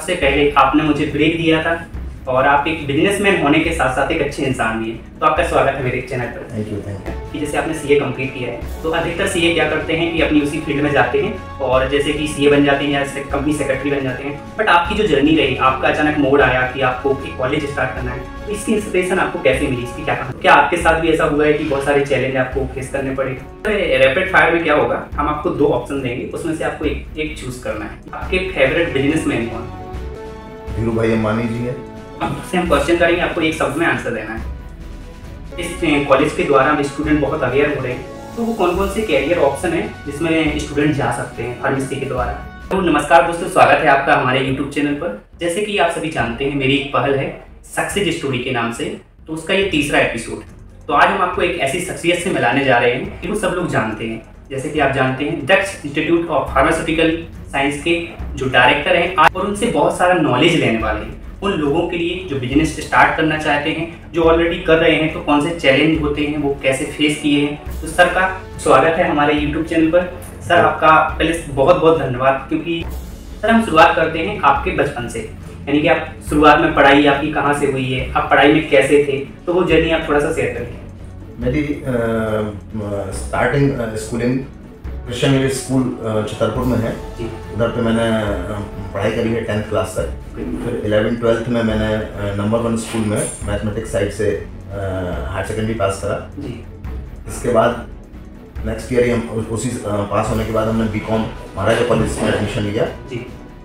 सबसे पहले आपने मुझे ब्रेक दिया था और आप एक बिजनेसमैन होने के साथ साथ एक अच्छे इंसान भी हैं, तो आपका स्वागत है मेरे चैनल पर। Thank you. कि जैसे आपने सीए कंप्लीट किया है, तो अधिकतर सीए क्या करते हैं कि अपनी उसी फील्ड में जाते हैं और जैसे कि सीए बन जाते हैं या कंपनी सेक्रेटरी बन जाते हैं। बट आपकी जो जर्नी रही, आपका अचानक मोड आया कि आपको एक कॉलेज स्टार्ट करना है, तो इसकी इंस्पिरेशन आपको कैसे मिली, इसकी क्या कहानी? क्या आपके साथ भी ऐसा हुआ है कि बहुत सारे चैलेंज आपको फेस करने पड़े? रैपिड फायर में क्या होगा, हम आपको 2 ऑप्शन देंगे, उसमें से आपको एक चूज करना है। आपके फेवरेट बिजनेसमैन कौन? धीरू भाई अंबानी जी है। आपसे हम क्वेश्चन करेंगे, आपको एक शब्द में आंसर देना है। इस कॉलेज के द्वारा हम स्टूडेंट बहुत अवेयर हो रहे हैं, तो वो कौन कौन से कैरियर ऑप्शन है जिसमें स्टूडेंट जा सकते हैं फार्मेसी के द्वारा? तो नमस्कार दोस्तों, स्वागत है आपका हमारे यूट्यूब चैनल पर। जैसे कि आप सभी जानते हैं, मेरी एक पहल है सक्सेस स्टोरी के नाम से, तो उसका ये 3रा एपिसोड। तो आज हम आपको एक ऐसी शख्सियत से मिलाने जा रहे हैं कि वो सब लोग जानते हैं। जैसे कि आप जानते हैं, दक्ष इंस्टीट्यूट ऑफ फार्मास्यूटिकल साइंस के जो डायरेक्टर हैं और उनसे बहुत सारा नॉलेज लेने वाले हैं। उन लोगों के लिए जो बिजनेस स्टार्ट करना चाहते हैं, जो ऑलरेडी कर रहे हैं, तो कौन से चैलेंज होते हैं, वो कैसे फेस किए हैं। तो सर का स्वागत है हमारे यूट्यूब चैनल पर। सर आपका पहले बहुत बहुत धन्यवाद, क्योंकि सर हम शुरुआत करते हैं आपके बचपन से, यानी कि आप शुरुआत में पढ़ाई आपकी कहाँ से हुई है, आप पढ़ाई में कैसे थे, तो वो जर्नी आप थोड़ा सा शेयर करेंगे। मेरी starting schooling Christian English school Chhatarpur में है। उधर पे मैंने पढ़ाई करी है 10th क्लास तक। फिर 11th 12th में मैंने नंबर 1 स्कूल में मैथमेटिक्स साइड से हायर सेकेंडरी पास करा। इसके बाद नेक्स्ट ईयर ही हम उसी पास होने के बाद हमने बीकॉम महाराजा कॉलेज में एडमिशन लिया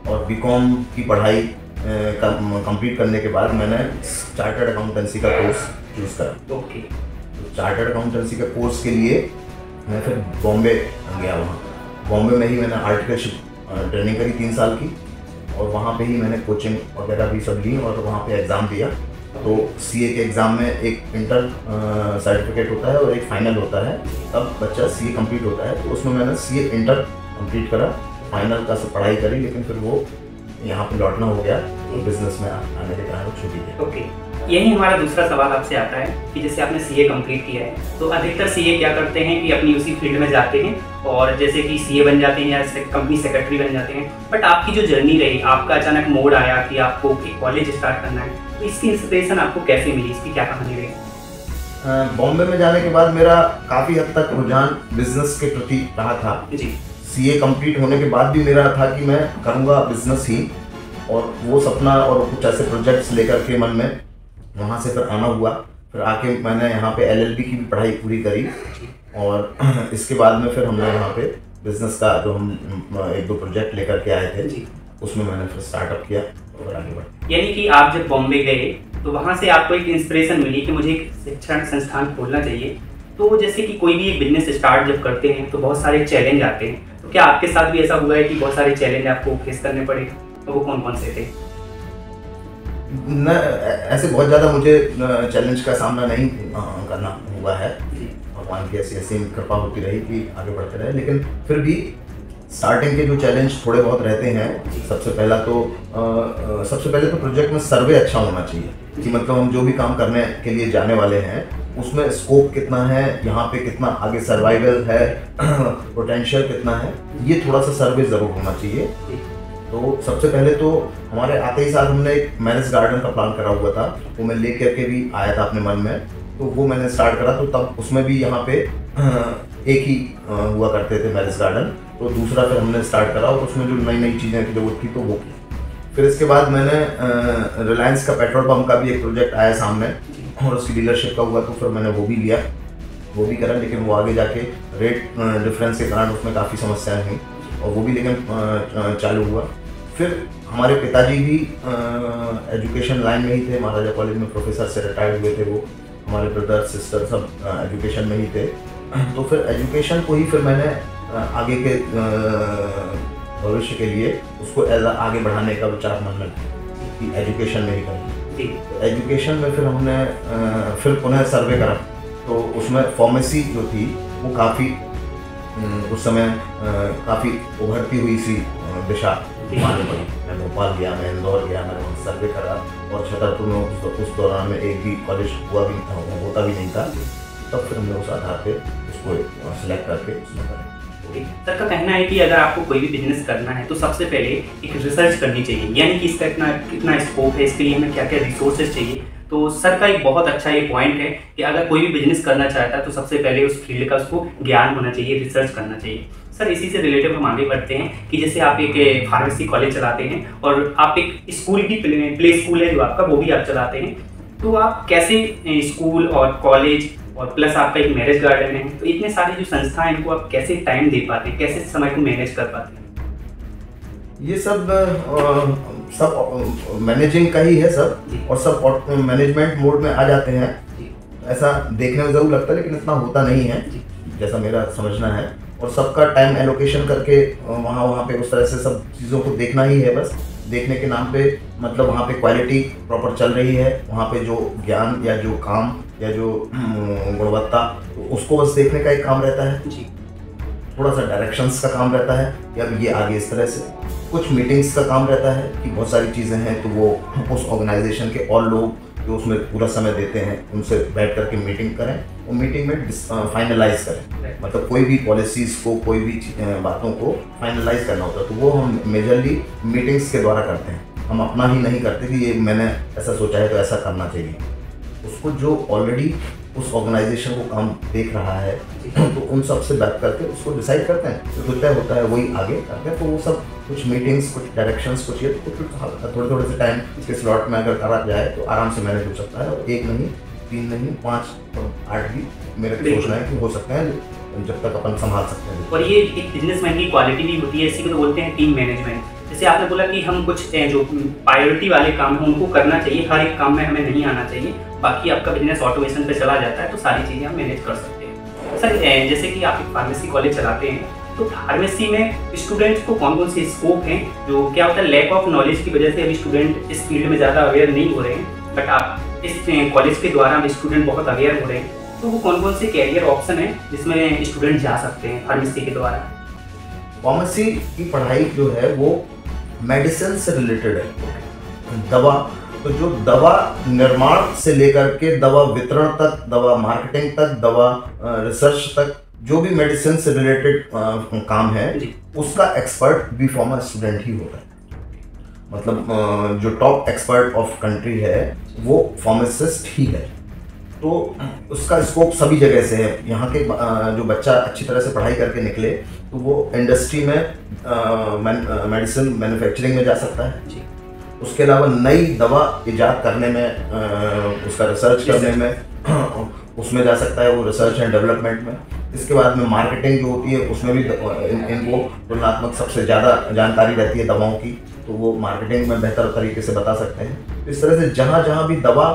और बीकॉम की पढ़ाई कंप्लीट करने के बाद मैंने चार्टर्ड अकाउंटेंसी का कोर्स चूज़ करा। चार्टर्ड अकाउंटेंसी के कोर्स के लिए मैं फिर बॉम्बे गया। वहाँ बॉम्बे में ही मैंने आर्टिकलशिप ट्रेनिंग करी 3 साल की, और वहाँ पे ही मैंने कोचिंग वगैरह भी सब ली और वहाँ पे एग्ज़ाम दिया। तो सीए के एग्ज़ाम में एक इंटर सर्टिफिकेट होता है और एक फाइनल होता है, तब बच्चा सीए कंप्लीट होता है। तो उसमें मैंने सीए इंटर कंप्लीट करा, फाइनल का सब पढ़ाई करी, लेकिन फिर वो यहाँ पे लौटना हो गया और बिजनेस में आने के कारण छुट्टी दी। ओके, यही हमारा दूसरा सवाल आपसे आता है कि जैसे आपने सीए कंप्लीट किया है, तो अधिकतर सीए क्या करते हैं कि अपनी उसी फील्ड में जाते हैं और जैसे कि सीए बन जाते हैं या कंपनी सेक्रेटरी बन जाते हैं। बट आपकी जो जर्नी रही, आपका अचानक मोड आया कि आपको एक कॉलेज स्टार्ट करना है, तो इसकी इंस्पिरेशन आपको कैसे मिली, इसकी क्या कहानी रही? बॉम्बे में जाने के बाद मेरा काफ़ी हद तक रुझान बिजनेस के प्रति रहा था। सीए कंप्लीट होने के बाद भी मेरा था कि मैं करूँगा बिजनेस ही, और वो सपना और कुछ ऐसे प्रोजेक्ट्स लेकर के मन में वहाँ से फिर आना हुआ। फिर आके मैंने यहाँ पे LLB की भी पढ़ाई पूरी करी, और इसके बाद में फिर हमने यहाँ पे बिजनेस का जो हम 1-2 प्रोजेक्ट लेकर के आए थे, उसमें मैंने फिर स्टार्टअप किया और आगे बढ़ा। यानी कि आप जब बॉम्बे गए तो वहाँ से आपको एक इंस्पिरेशन मिली कि मुझे एक शिक्षण संस्थान खोलना चाहिए। तो जैसे कि कोई भी एक बिजनेस स्टार्ट जब करते हैं तो बहुत सारे चैलेंज आते हैं, तो क्या आपके साथ भी ऐसा हुआ है कि बहुत सारे चैलेंज आपको फेस करने पड़े, तो वो कौन कौन से थे? न ऐसे बहुत ज़्यादा मुझे चैलेंज का सामना नहीं करना हुआ है। भगवान की ऐसी कृपा होती रही कि आगे बढ़ते रहे, लेकिन फिर भी स्टार्टिंग के जो चैलेंज थोड़े बहुत रहते हैं। सबसे पहले तो प्रोजेक्ट में सर्वे अच्छा होना चाहिए कि मतलब हम जो भी काम करने के लिए जाने वाले हैं उसमें स्कोप कितना है, यहाँ पे कितना आगे सर्वाइवल है, पोटेंशियल कितना है, ये थोड़ा सा सर्वे ज़रूर होना चाहिए। तो सबसे पहले तो हमारे आते ही साथ हमने एक मैरिज गार्डन का प्लान करा हुआ था, वो मैं ले करके भी आया था अपने मन में, तो वो मैंने स्टार्ट करा। तो तब उसमें भी यहाँ पे एक ही हुआ करते थे मैरिज गार्डन, तो दूसरा फिर हमने स्टार्ट करा और उसमें जो नई नई चीज़ें की जरूरत थी तो वो की। फिर इसके बाद मैंने रिलायंस का पेट्रोल पम्प का भी एक प्रोजेक्ट आया सामने और उसकी डीलरशिप का हुआ, तो फिर मैंने वो भी लिया, वो भी करा, लेकिन वो आगे जाके रेट डिफरेंस के कारण उसमें काफ़ी समस्याएँ हुई और वो भी लेकिन चालू हुआ। फिर हमारे पिताजी भी एजुकेशन लाइन में ही थे, महाराजा कॉलेज में प्रोफेसर से रिटायर्ड हुए थे वो। हमारे ब्रदर सिस्टर सब एजुकेशन में ही थे, तो फिर एजुकेशन को ही फिर मैंने आगे के भविष्य के लिए उसको आगे बढ़ाने का विचार मन में कि एजुकेशन में ही करें। एजुकेशन में फिर हमने फिर पुनः सर्वे करा, तो उसमें फार्मेसी जो थी वो काफ़ी उस समय काफ़ी उभरती हुई सी दिशा मालूम पड़ी। मैं भोपाल गया, मैं इंदौर गया, मैंने सर्वे करा, और छतरपुर में उस दौरान में एक भी कॉलेज होता भी नहीं था। तब फिर हमने उस आधार पे उसको सिलेक्ट करके उसमें करा। सर का कहना है कि अगर आपको कोई भी बिजनेस करना है तो सबसे पहले एक रिसर्च करनी चाहिए, यानी कि इसका कितना स्कोप है, इसके लिए हमें क्या क्या रिसोर्सेज चाहिए। तो सर का एक बहुत अच्छा ये पॉइंट है कि अगर कोई भी बिजनेस करना चाहता है तो सबसे पहले उस फील्ड का उसको ज्ञान होना चाहिए, रिसर्च करना चाहिए। सर इसी से रिलेटेड हम आगे बढ़ते हैं कि जैसे आप एक फार्मेसी कॉलेज चलाते हैं और आप एक स्कूल भी प्ले स्कूल है जो आपका, वो भी आप चलाते हैं, तो आप कैसे स्कूल और कॉलेज और प्लस आपका एक मैरिज गार्डन है, तो इतने सारे जो संस्था हैं इनको आप कैसे टाइम दे पाते हैं, कैसे समय को मैनेज कर पाते हैं? ये सब मैनेजिंग का ही है सब, और सब मैनेजमेंट मोड में आ जाते हैं। ऐसा देखने में ज़रूर लगता है लेकिन इतना होता नहीं है जैसा मेरा समझना है। और सबका टाइम एलोकेशन करके वहाँ पे उस तरह से सब चीज़ों को देखना ही है, बस देखने के नाम पे, मतलब वहाँ पे क्वालिटी प्रॉपर चल रही है, वहाँ पे जो ज्ञान या जो काम या जो गुणवत्ता, उसको बस देखने का एक काम रहता है जी। थोड़ा सा डायरेक्शंस का काम रहता है कि अब ये आगे इस तरह से, कुछ मीटिंग्स का काम रहता है कि बहुत सारी चीज़ें हैं तो वो उस ऑर्गेनाइजेशन के और लोग जो उसमें पूरा समय देते हैं उनसे बैठ करके मीटिंग करें और मीटिंग में फाइनलाइज करें। मतलब कोई भी पॉलिसीज़ को, कोई भी बातों को फाइनलाइज करना होता है तो वो हम मेजरली मीटिंग्स के द्वारा करते हैं। हम अपना ही नहीं करते कि ये मैंने ऐसा सोचा है तो ऐसा करना चाहिए। उसको जो ऑलरेडी उस ऑर्गेनाइजेशन को काम देख रहा है तो उन सब से बात करके उसको डिसाइड करते हैं, जो तय होता है वही आगे करते हैं। तो वो सब कुछ मीटिंग्स, कुछ डायरेक्शंस, कुछ ये थोड़े थोड़े से टाइम के स्लॉट में अगर करा जाए तो आराम से मैनेज हो सकता है। और 1 नहीं, 3 नहीं, 5 और 8 भी मेरा सोचना है कि हो सकते हैं जब तक अपन संभाल सकते हैं। और ये एक बिजनेसमैन की क्वालिटी भी होती है, इसी को तो बोलते हैं टीम मैनेजमेंट। जैसे आपने बोला कि हम कुछ जो प्रायोरिटी वाले काम हैं उनको करना चाहिए, हर एक काम में हमें नहीं आना चाहिए, बाकी आपका बिजनेस ऑटोमेशन पे चला जाता है तो सारी चीज़ें हम मैनेज कर सकते हैं। सर जैसे कि आप एक फार्मेसी कॉलेज चलाते हैं तो फार्मेसी में स्टूडेंट्स को कौन कौन से स्कोप हैं, जो क्या होता है लैक ऑफ नॉलेज की वजह से अभी स्टूडेंट इस फील्ड में ज़्यादा अवेयर नहीं हो रहे हैं, बट आप इस कॉलेज के द्वारा अभी स्टूडेंट बहुत अवेयर हो रहे हैं, तो वो कौन कौन से कैरियर ऑप्शन है जिसमें स्टूडेंट जा सकते हैं फार्मेसी के द्वारा? फार्मेसी की पढ़ाई जो है वो मेडिसिन से रिलेटेड है, दवा। तो जो दवा निर्माण से लेकर के दवा वितरण तक, दवा मार्केटिंग तक, दवा रिसर्च तक, जो भी मेडिसिन से रिलेटेड काम है उसका एक्सपर्ट बी फार्मा स्टूडेंट ही होता है। मतलब जो टॉप एक्सपर्ट ऑफ कंट्री है वो फार्मासिस्ट ही है। तो उसका स्कोप सभी जगह से है। यहाँ के जो बच्चा अच्छी तरह से पढ़ाई करके निकले तो वो इंडस्ट्री में मेडिसिन मैन्युफैक्चरिंग में जा सकता है। उसके अलावा नई दवा इजाद करने में, उसका रिसर्च करने में उसमें जा सकता है, वो रिसर्च एंड डेवलपमेंट में। इसके बाद में मार्केटिंग जो होती है उसमें भी इनको तुलनात्मक सबसे ज़्यादा जानकारी रहती है दवाओं की, तो वो मार्केटिंग में बेहतर तरीके से बता सकते हैं। इस तरह से जहाँ जहाँ भी दवा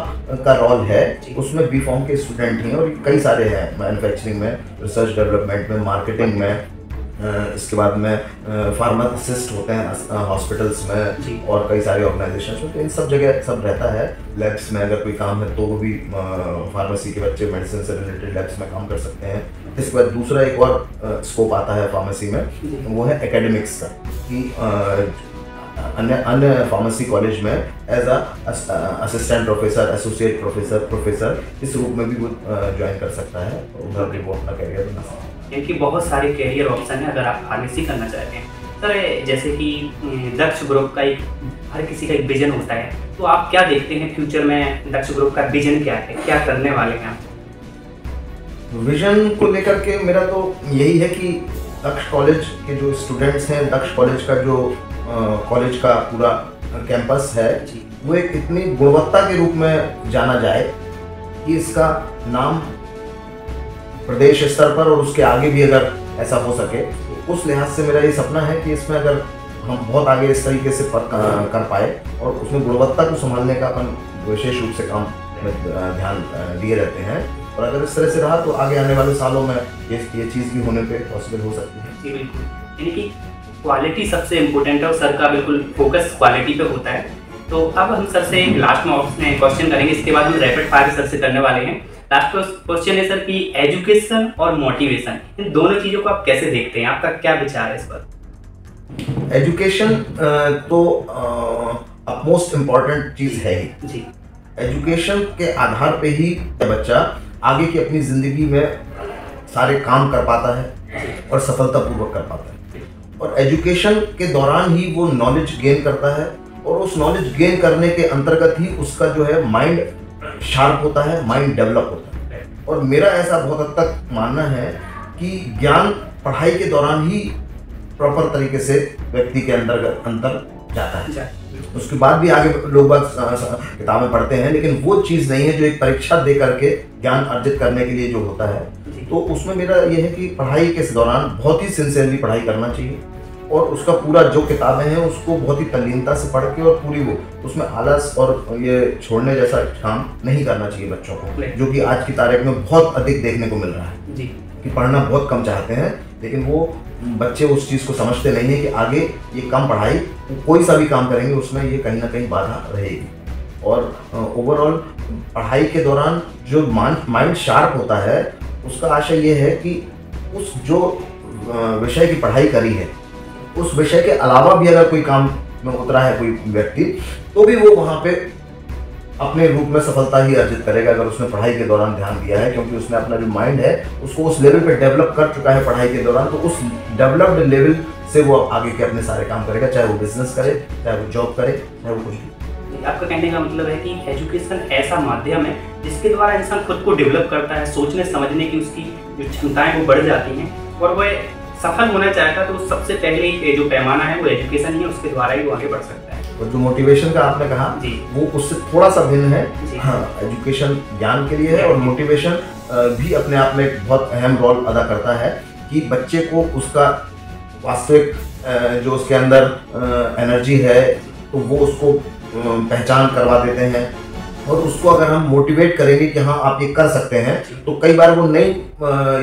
का रोल है उसमें बी फार्म के स्टूडेंट हैं, और कई सारे हैं, मैन्युफैक्चरिंग में, रिसर्च डेवलपमेंट में, मार्केटिंग में। इसके बाद में फार्मासिस्ट होते हैं हॉस्पिटल्स में और कई सारे ऑर्गेनाइजेशन होते हैं, इन सब जगह सब रहता है। लैब्स में अगर कोई काम है तो वो भी फार्मेसी के बच्चे मेडिसिन से रिलेटेड लैब्स में काम कर सकते हैं। इसके बाद दूसरा एक और स्कोप आता है फार्मेसी में, वो है एकेडमिक्स का, कि अन्य फार्मेसी कॉलेज में as assistant professor, associate professor इस रूप में भी वो ज्वाइन कर सकता है और उधर भी वो अपना कैरियर बना सकता है। इनकी बहुत सारे कैरियर ऑप्शन है अगर आप फार्मेसी करना चाहते हैं। सर जैसे कि दक्ष ग्रुप का एक, हर किसी का एक विजन होता है, तो आप क्या देखते हैं फ्यूचर में दक्ष ग्रुप का विजन क्या है, क्या करने वाले हैं आप? विजन को लेकर के मेरा तो यही है कि दक्ष कॉलेज के जो स्टूडेंट्स हैं, दक्ष कॉलेज का जो कॉलेज का पूरा कैंपस है वो एक इतनी गुणवत्ता के रूप में जाना जाए कि इसका नाम प्रदेश स्तर पर और उसके आगे भी अगर ऐसा हो सके, तो उस लिहाज से मेरा ये सपना है कि इसमें अगर हम बहुत आगे इस तरीके से कर पाए और उसमें गुणवत्ता को संभालने का अपन विशेष रूप से काम में ध्यान दिए रहते हैं, और अगर इस तरह से रहा तो आगे आने वाले सालों में ये चीज़ भी होने पे पॉसिबल हो सकती है। जी बिल्कुल, यानी कि क्वालिटी सबसे इम्पोर्टेंट है और सर का बिल्कुल फोकस क्वालिटी पे होता है। तो अब हम सर से लास्ट में क्वेश्चन करेंगे, इसके बाद हम रैपिड फायर सर से करने वाले हैं। लास्ट क्वेश्चन है सर कि एजुकेशन और मोटिवेशन, इन दोनों चीज़ों को आप कैसे देखते हैं, आपका क्या विचार है इस पर? एजुकेशन तो मोस्ट इम्पॉर्टेंट चीज़ है ही जी। एजुकेशन के आधार पे ही बच्चा आगे की अपनी ज़िंदगी में सारे काम कर पाता है, और सफलतापूर्वक कर पाता है। और एजुकेशन के दौरान ही वो नॉलेज गेन करता है और उस नॉलेज गेन करने के अंतर्गत ही उसका जो है माइंड शार्प होता है, माइंड डेवलप होता है। और मेरा ऐसा बहुत हद तक मानना है कि ज्ञान पढ़ाई के दौरान ही प्रॉपर तरीके से व्यक्ति के अंदर जाता है। उसके बाद भी आगे लोग किताबें पढ़ते हैं, लेकिन वो चीज़ नहीं है जो एक परीक्षा दे करके ज्ञान अर्जित करने के लिए जो होता है। तो उसमें मेरा ये है कि पढ़ाई के दौरान बहुत ही सिंसियरली पढ़ाई करना चाहिए और उसका पूरा जो किताबें हैं उसको बहुत ही तल्लीनता से पढ़ के और पूरी वो उसमें आलस और ये छोड़ने जैसा काम नहीं करना चाहिए बच्चों को, जो कि आज की तारीख में बहुत अधिक देखने को मिल रहा है कि पढ़ना बहुत कम चाहते हैं, लेकिन वो बच्चे उस चीज़ को समझते नहीं है कि आगे ये कम पढ़ाई कोई सा भी काम करेंगे उसमें ये कहीं ना कहीं बाधा रहेगी। और ओवरऑल पढ़ाई के दौरान जो माइंड शार्प होता है उसका आशय ये है कि उस जो विषय की पढ़ाई करी है उस विषय के अलावा भी अगर कोई काम में उतरा है कोई व्यक्ति, तो भी वो वहाँ पे अपने रूप में सफलता ही अर्जित करेगा अगर उसने पढ़ाई के दौरान ध्यान दिया है, क्योंकि उसने अपना जो माइंड है उसको उस लेवल पे डेवलप कर चुका है पढ़ाई के दौरान। तो उस डेवलप्ड लेवल से वो आगे के अपने सारे काम करेगा, चाहे वो बिजनेस करे, चाहे वो जॉब करे, चाहे वो कुछ भी। आपका कहने का मतलब है कि एजुकेशन ऐसा माध्यम है जिसके द्वारा इंसान खुद को डेवलप करता है, सोचने समझने की उसकी जो क्षमताएं वो बढ़ जाती हैं और वह सफल होना चाहता है तो सबसे पहले जो पैमाना है वो एजुकेशन ही है, उसके द्वारा ही वो आगे बढ़ सकता है। और जो मोटिवेशन का आपने कहा वो उससे थोड़ा सा भिन्न है। हाँ, एजुकेशन ज्ञान के लिए है और मोटिवेशन भी अपने आप में एक बहुत अहम रोल अदा करता है कि बच्चे को उसका वास्तविक जो उसके अंदर एनर्जी है तो वो उसको पहचान करवा देते हैं। और उसको अगर हम मोटिवेट करेंगे कि हाँ आप ये कर सकते हैं, तो कई बार वो नहीं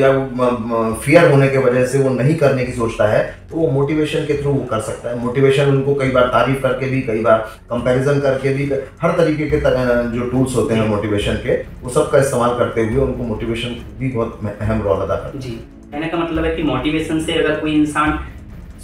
या वो फियर होने के वजह से वो नहीं करने की सोचता है, तो वो मोटिवेशन के थ्रू वो कर सकता है। मोटिवेशन उनको कई बार तारीफ करके भी, कई बार कंपैरिजन करके भी, हर तरीके के जो टूल्स होते हैं मोटिवेशन के वो सब का इस्तेमाल करते हुए उनको मोटिवेशन भी बहुत अहम रोल अदा करता है। जी, कहने का मतलब है कि मोटिवेशन से अगर कोई इंसान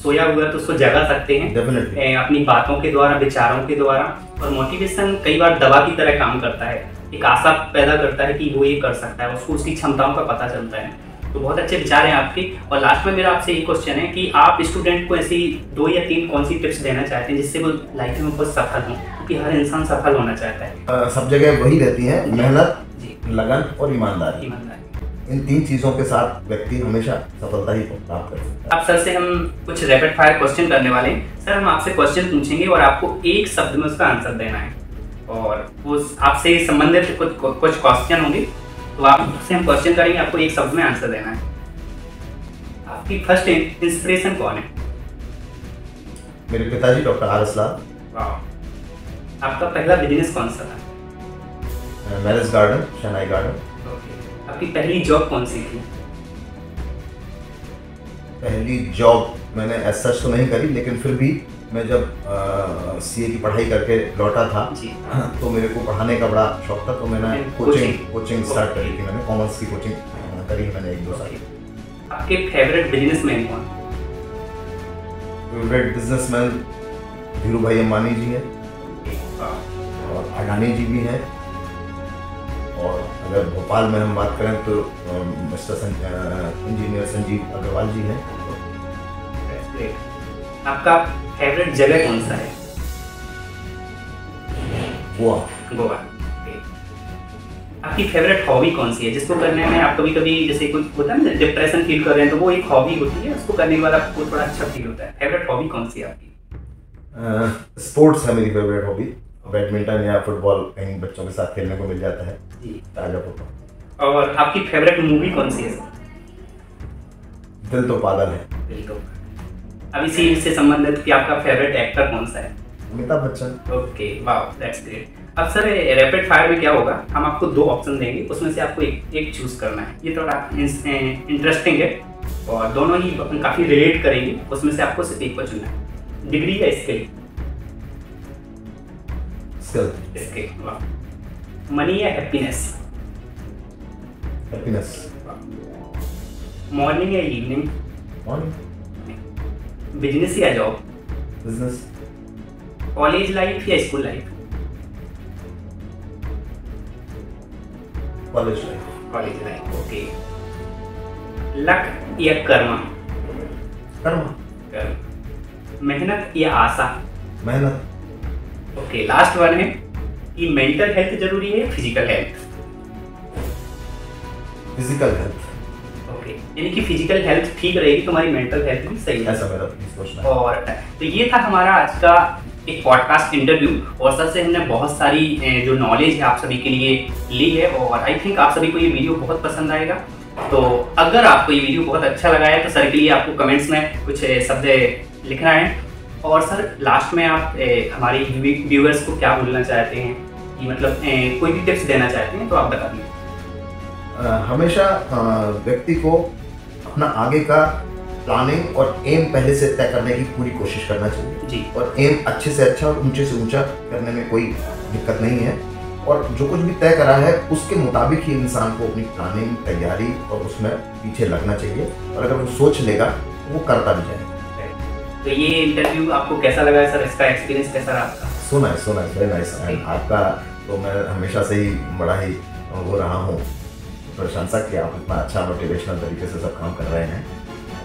सोया हुआ है तो उसको जगा सकते हैं अपनी बातों के द्वारा, विचारों के द्वारा। और मोटिवेशन कई बार दवा की तरह काम करता है, एक आशा पैदा करता है कि वो ये कर सकता है, उसको उसकी क्षमताओं का पता चलता है। तो बहुत अच्छे विचार हैं आपके। और लास्ट में मेरा आपसे ये क्वेश्चन है कि आप स्टूडेंट को ऐसी 2 या 3 कौन सी टिप्स देना चाहते हैं जिससे वो लाइफ में बहुत सफल हो, क्योंकि हर इंसान सफल होना चाहता है। सब जगह वही रहती है, मेहनत, लगन और ईमानदारी। इन 3 चीजों के साथ व्यक्ति हमेशा सफलता ही प्राप्त कर सकता है। अब सर से हम कुछ रैपिड फायर क्वेश्चन करने वाले हैं। सर हम आपसे क्वेश्चन पूछेंगे और आपको एक शब्द में उसका आंसर देना है और उस आपसे संबंधित कुछ क्वेश्चन होंगे, तो आपसे हम क्वेश्चन करेंगे, आपको एक शब्द में आंसर देना है। आपकी फर्स्ट इंस्पिरेशन कौन है? मेरे पिताजी डॉक्टर आर एस लाल। आपका पहला बिजनेस कौन सा था? मैरिज गार्डन, शहनाई गार्डन। आपकी पहली जॉब कौन सी थी? पहली जॉब मैंने ऐसा तो नहीं करी, लेकिन फिर भी मैं जब सीए की पढ़ाई करके लौटा था तो मेरे को पढ़ाने का बड़ा शौक था, तो मैंने कोचिंग स्टार्ट करी थी। मैंने कॉमर्स की कोचिंग करी है मैंने 1-2 साल। आपके फेवरेट बिजनेसमैन कौन? फेवरेट बिजनेसमैन धीरू भाई अंबानी जी हैं और अडानी जी भी हैं। और अगर भोपाल में हम बात करें तो मिस्टर इंजीनियर संजीव अग्रवाल जी हैं। आपका फेवरेट जगह कौन सा है? गोवा। आपकी फेवरेट हॉबी कौन सी है जिसको करने में आप कभी जैसे कुछ होता है ना, डिप्रेशन फील कर रहे हैं, तो वो एक हॉबी होती है, उसको करने के बाद आपको थोड़ा अच्छा फील होता है। फेवरेट हॉबी कौन सी है आपकी? स्पोर्ट्स है मेरी फेवरेट हॉबी। बैडमिंटन या फुटबॉल कहीं बच्चों के साथ खेलने को मिल जाता है, ताजा फुटबॉल। और आपकी फेवरेट मूवी कौन सी है? दिल तो पागल है। दिल तो। अब इसी से संबंधित कि आपका फेवरेट एक्टर कौन सा है? Amitabh Bachchan. Okay, wow, that's great. अब सर रैपिड फायर में क्या होगा, हम आपको 2 ऑप्शन देंगे, उसमें से आपको एक चूज करना है। ये थोड़ा इंटरेस्टिंग है और दोनों ही काफी रिलेट करेंगे, उसमें से आपको सिर्फ एक को चुनना है। डिग्री या स्किल? स्किल। वाह। मनी या हैप्पीनेस? हैप्पीनेस। मॉर्निंग या इवनिंग? मॉर्निंग। बिजनेस या जॉब? बिजनेस। कॉलेज लाइफ या school life? College life. College life, okay. Luck या कर्म? कर्म। कर्म। मेहनत या आशा? मेहनत। ओके, लास्ट वन है कि मेंटल हेल्थ जरूरी है, physical health? Physical health. Okay, यानी कि फिजिकल हेल्थ ठीक रहेगी, तुम्हारी मेंटल हेल्थ भी सही है। ऐसा मेरा सोचना है। और तो ये था हमारा आज का एक पॉडकास्ट इंटरव्यू, और सर से हमने बहुत सारी जो नॉलेज है आप सभी के लिए ली है, और आई थिंक आप सभी को ये वीडियो बहुत पसंद आएगा। तो अगर आपको ये वीडियो बहुत अच्छा लगा है तो सर के लिए आपको कमेंट्स में कुछ शब्द लिखना है। और सर लास्ट में आप हमारे व्यूअर्स को क्या बोलना चाहते हैं, कि मतलब कोई भी टिप्स देना चाहते हैं तो आप बता दीजिए। हमेशा व्यक्ति को अपना आगे का प्लानिंग और एम पहले से तय करने की पूरी कोशिश करना चाहिए जी। और एम अच्छे से अच्छा और ऊंचे से ऊंचा करने में कोई दिक्कत नहीं है, और जो कुछ भी तय करा है उसके मुताबिक ही इंसान को अपनी प्लानिंग, तैयारी और उसमें पीछे लगना चाहिए, और अगर वो सोच लेगा तो वो करता भी जाएगा। तो ये इंटरव्यू आपको कैसा लगा सर? इसका एक्सपीरियंस कैसा रहा आपका? सुना है वेरी नाइस। आपका तो मैं हमेशा से ही बड़ा ही वो रहा हूँ, प्रशंसा कि आप इतना अच्छा मोटिवेशनल तरीके से सब काम कर रहे हैं।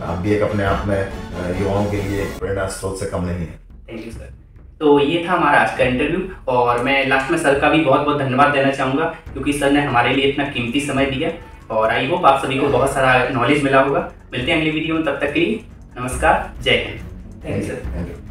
आप भी एक अपने आप में युवाओं के लिए प्रेरणा स्रोत से कम नहीं है। Thank you sir. तो ये था हमारा आज का इंटरव्यू, और मैं लास्ट में सर का भी बहुत बहुत धन्यवाद देना चाहूँगा, क्योंकि सर ने हमारे लिए इतना कीमती समय दिया, और आई होप आप सभी को बहुत सारा नॉलेज मिला होगा। मिलते हैं अगली वीडियो में, तब तक के लिए नमस्कार, जय Hind. Thank you sir. Thank you.